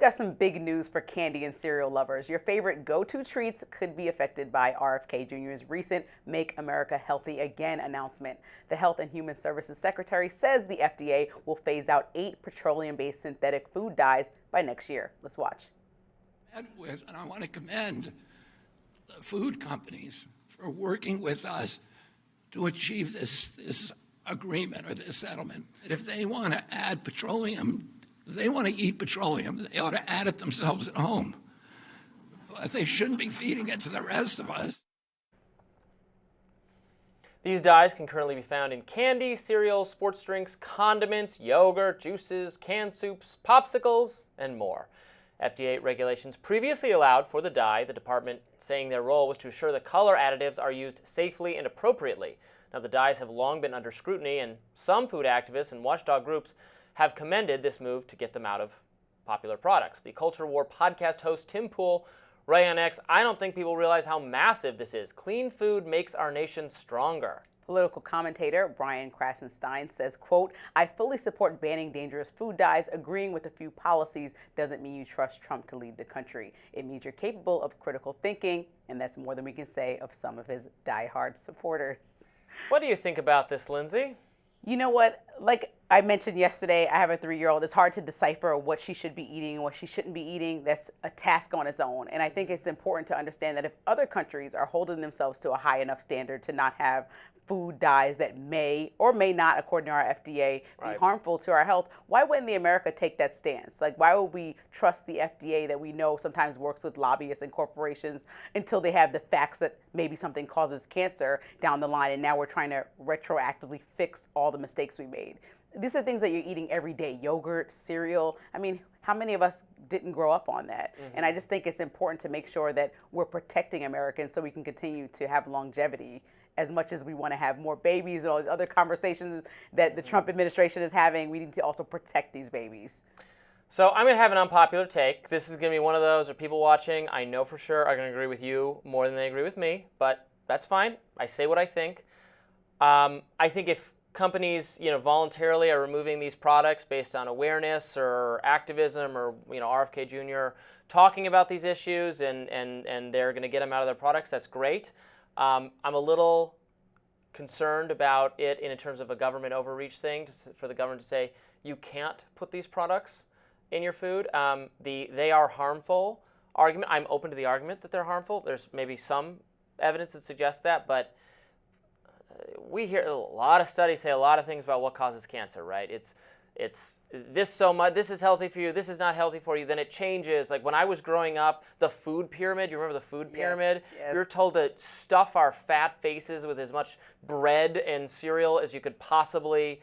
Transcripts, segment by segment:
got some big news for candy and cereal lovers. Your favorite go-to treats could be affected by RFK Jr.'s recent Make America Healthy Again announcement. The Health and Human Services Secretary says the FDA will phase out 8 petroleum-based synthetic food dyes by next year. Let's watch. And I want to commend the food companies for working with us to achieve this agreement or this settlement. If they want to add petroleum, if they want to eat petroleum, they ought to add it themselves at home. But they shouldn't be feeding it to the rest of us. These dyes can currently be found in candy, cereals, sports drinks, condiments, yogurt, juices, canned soups, popsicles, and more. FDA regulations previously allowed for the dye, the department saying their role was to ensure the color additives are used safely and appropriately. Now, the dyes have long been under scrutiny, and some food activists and watchdog groups have commended this move to get them out of popular products. The Culture War podcast host Tim Pool wrote on X, "I don't think people realize how massive this is. Clean food makes our nation stronger." Political commentator Brian Krasenstein says, quote, "I fully support banning dangerous food dyes. Agreeing with a few policies doesn't mean you trust Trump to lead the country. It means you're capable of critical thinking, and that's more than we can say of some of his diehard supporters." What do you think about this, Lindsey? You know what? Like I mentioned yesterday, I have a 3-year-old. It's hard to decipher what she should be eating and what she shouldn't be eating. That's a task on its own. And I think it's important to understand that if other countries are holding themselves to a high enough standard to not have food dyes that may or may not, according to our FDA, be harmful to our health, why wouldn't the America take that stance? Like, why would we trust the FDA that we know sometimes works with lobbyists and corporations until they have the facts that maybe something causes cancer down the line, and now we're trying to retroactively fix all the mistakes we made? These are things that you're eating every day: yogurt, cereal. I mean, how many of us didn't grow up on that? And I just think it's important to make sure that we're protecting Americans so we can continue to have longevity. As much as we want to have more babies and all these other conversations that the Trump administration is having, we need to also protect these babies. So I'm going to have an unpopular take. This is going to be one of those where people watching, I know for sure, are going to agree with you more than they agree with me, but that's fine. I say what I think. I think if companies, voluntarily are removing these products based on awareness or activism, or RFK Jr. talking about these issues, and they're going to get them out of their products, that's great. I'm a little concerned about it in terms of a government overreach thing, for the government to say you can't put these products in your food. They are harmful argument. I'm open to the argument that they're harmful. There's maybe some evidence that suggests that, but we hear a lot of studies say a lot of things about what causes cancer, right? It's this so much, this is healthy for you, this is not healthy for you, then it changes. Like when I was growing up, the food pyramid, you remember the food pyramid? Yes. We were told to stuff our fat faces with as much bread and cereal as you could possibly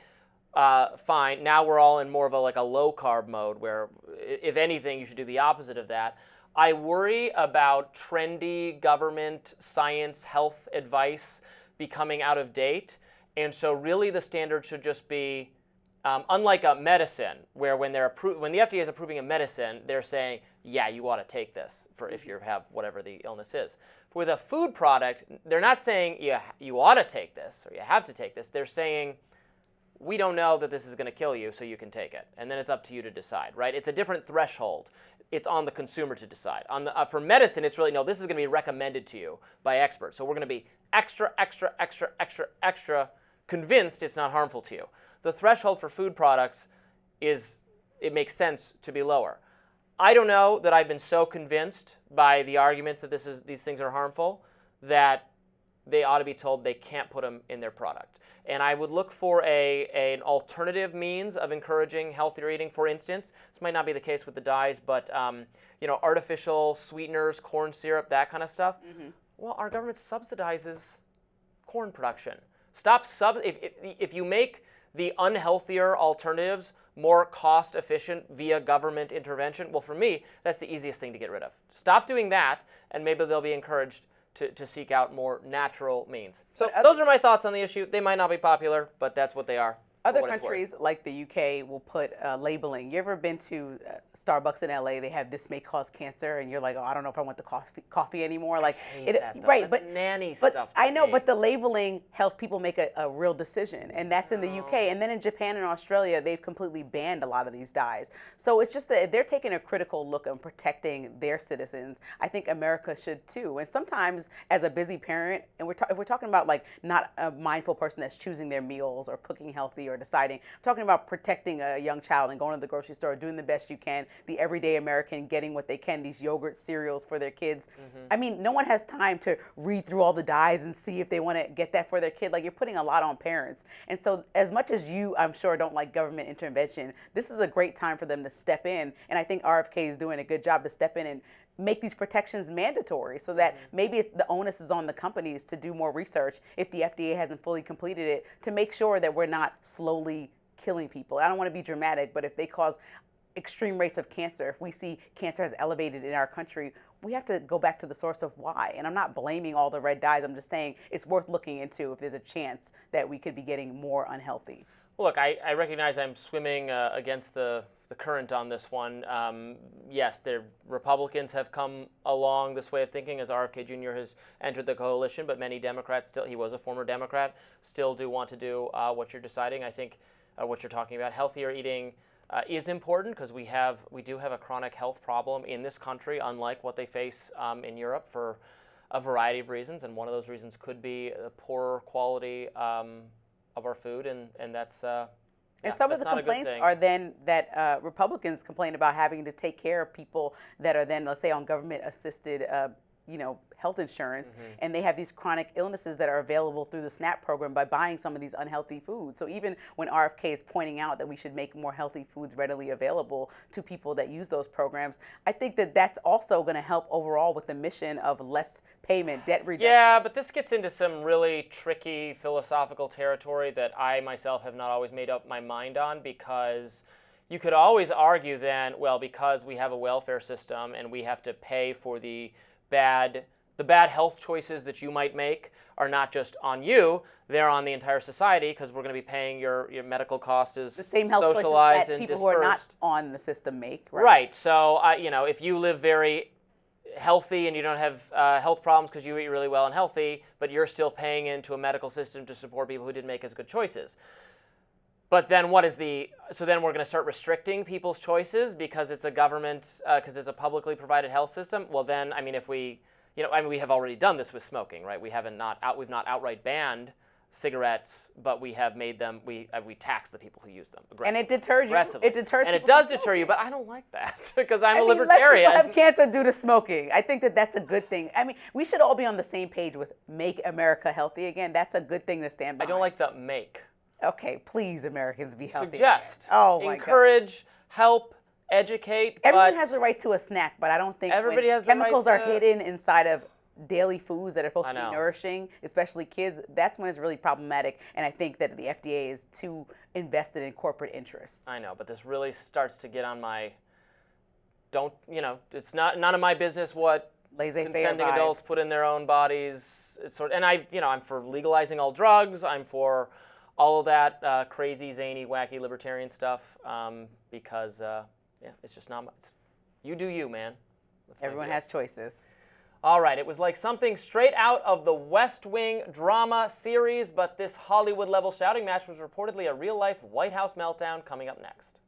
find. Now we're all in more of a low carb mode where, if anything, you should do the opposite of that. I worry about trendy government science health advice becoming out of date, and so really the standard should just be, unlike a medicine, where when the FDA is approving a medicine, they're saying, yeah, you ought to take this for if you have whatever the illness is. With a food product, they're not saying you ought to take this or you have to take this. They're saying, we don't know that this is going to kill you, so you can take it. And then it's up to you to decide, right? It's a different threshold. It's on the consumer to decide. For medicine, it's really, no, this is going to be recommended to you by experts. So we're going to be extra convinced it's not harmful to you. The threshold for food products it makes sense to be lower. I don't know that I've been so convinced by the arguments that these things are harmful that they ought to be told they can't put them in their product. And I would look for an alternative means of encouraging healthier eating. For instance, this might not be the case with the dyes, but artificial sweeteners, corn syrup, that kind of stuff. Well, our government subsidizes corn production. If you make the unhealthier alternatives more cost efficient via government intervention, well, for me, that's the easiest thing to get rid of. Stop doing that, and maybe they'll be encouraged to seek out more natural means. So those are my thoughts on the issue. They might not be popular, but that's what they are. Other what it's worth. countries like the UK will put labeling. You ever been to Starbucks in LA? They have "this may cause cancer," and you're like, "Oh, I don't know if I want the coffee anymore." Like That, though. right, That's but nanny but stuff. I know, but the labeling helps people make a real decision, and that's in the Oh. UK. And then in Japan and Australia, they've completely banned a lot of these dyes. So it's just that they're taking a critical look at protecting their citizens. I think America should too. And sometimes, as a busy parent, and if we're talking about like not a mindful person that's choosing their meals or cooking healthy or deciding, I'm talking about protecting a young child and going to the grocery store, doing the best you can, the everyday American getting what they can, these yogurt cereals for their kids. I mean, no one has time to read through all the dyes and see if they want to get that for their kid. Like, you're putting a lot on parents. And so as much as you, I'm sure, don't like government intervention, this is a great time for them to step in. And I think RFK is doing a good job to step in and make these protections mandatory so that maybe the onus is on the companies to do more research if the FDA hasn't fully completed it, to make sure that we're not slowly killing people. I don't want to be dramatic, but if they cause extreme rates of cancer, if we see cancer has elevated in our country, we have to go back to the source of why. And I'm not blaming all the red dyes. I'm just saying it's worth looking into if there's a chance that we could be getting more unhealthy. Well, look, I recognize I'm swimming against the current on this one. Yes, the Republicans have come along this way of thinking as RFK Jr. has entered the coalition, but many Democrats still, he was a former Democrat, still do want to do what you're deciding. I think what you're talking about, healthier eating, is important because we do have a chronic health problem in this country, unlike what they face in Europe for a variety of reasons, and one of those reasons could be the poorer quality of our food, and that's and some of the complaints are then that Republicans complain about having to take care of people that are then, let's say, on government-assisted, health insurance, and they have these chronic illnesses that are available through the SNAP program by buying some of these unhealthy foods. So even when RFK is pointing out that we should make more healthy foods readily available to people that use those programs, I think that that's also going to help overall with the mission of less payment, debt reduction. Yeah, but this gets into some really tricky philosophical territory that I myself have not always made up my mind on, because you could always argue then, well, because we have a welfare system and we have to pay for the bad health choices that you might make are not just on you, they're on the entire society, because we're going to be paying your medical cost is the same health socialized choices that and people dispersed. who are not on the system make. Right. So, if you live very healthy and you don't have health problems because you eat really well and healthy, but you're still paying into a medical system to support people who didn't make as good choices. But then so then we're going to start restricting people's choices because it's a government, because it's a publicly provided health system. Well, then, I mean, if we, we have already done this with smoking, right? We've not outright banned cigarettes, but we have made them, we tax the people who use them aggressively. And it deters you. It deters and it people does from deter you, but I don't like that because I'm a less libertarian. people have cancer due to smoking. I think that that's a good thing. I mean, we should all be on the same page with make America healthy again. That's a good thing to stand I behind. don't like the make. Okay, please, Americans, be healthy. Suggest. Again. Oh my God. Encourage, help, educate. Everyone but has the right to a snack, but I don't think Everybody when has the right chemicals are to- hidden inside of daily foods that are supposed I to be know. nourishing, especially kids, that's when it's really problematic. And I think that the FDA is too invested in corporate interests. I know, but this really starts to get on my. It's none of my business what Laissez-faire consenting vibes. adults put in their own bodies. It's and I'm for legalizing all drugs. I'm for all of that crazy, zany, wacky libertarian stuff because it's just not. You do you, man. That's my Everyone deal. has choices. All right, it was like something straight out of the West Wing drama series, but this Hollywood-level shouting match was reportedly a real-life White House meltdown. Coming up next.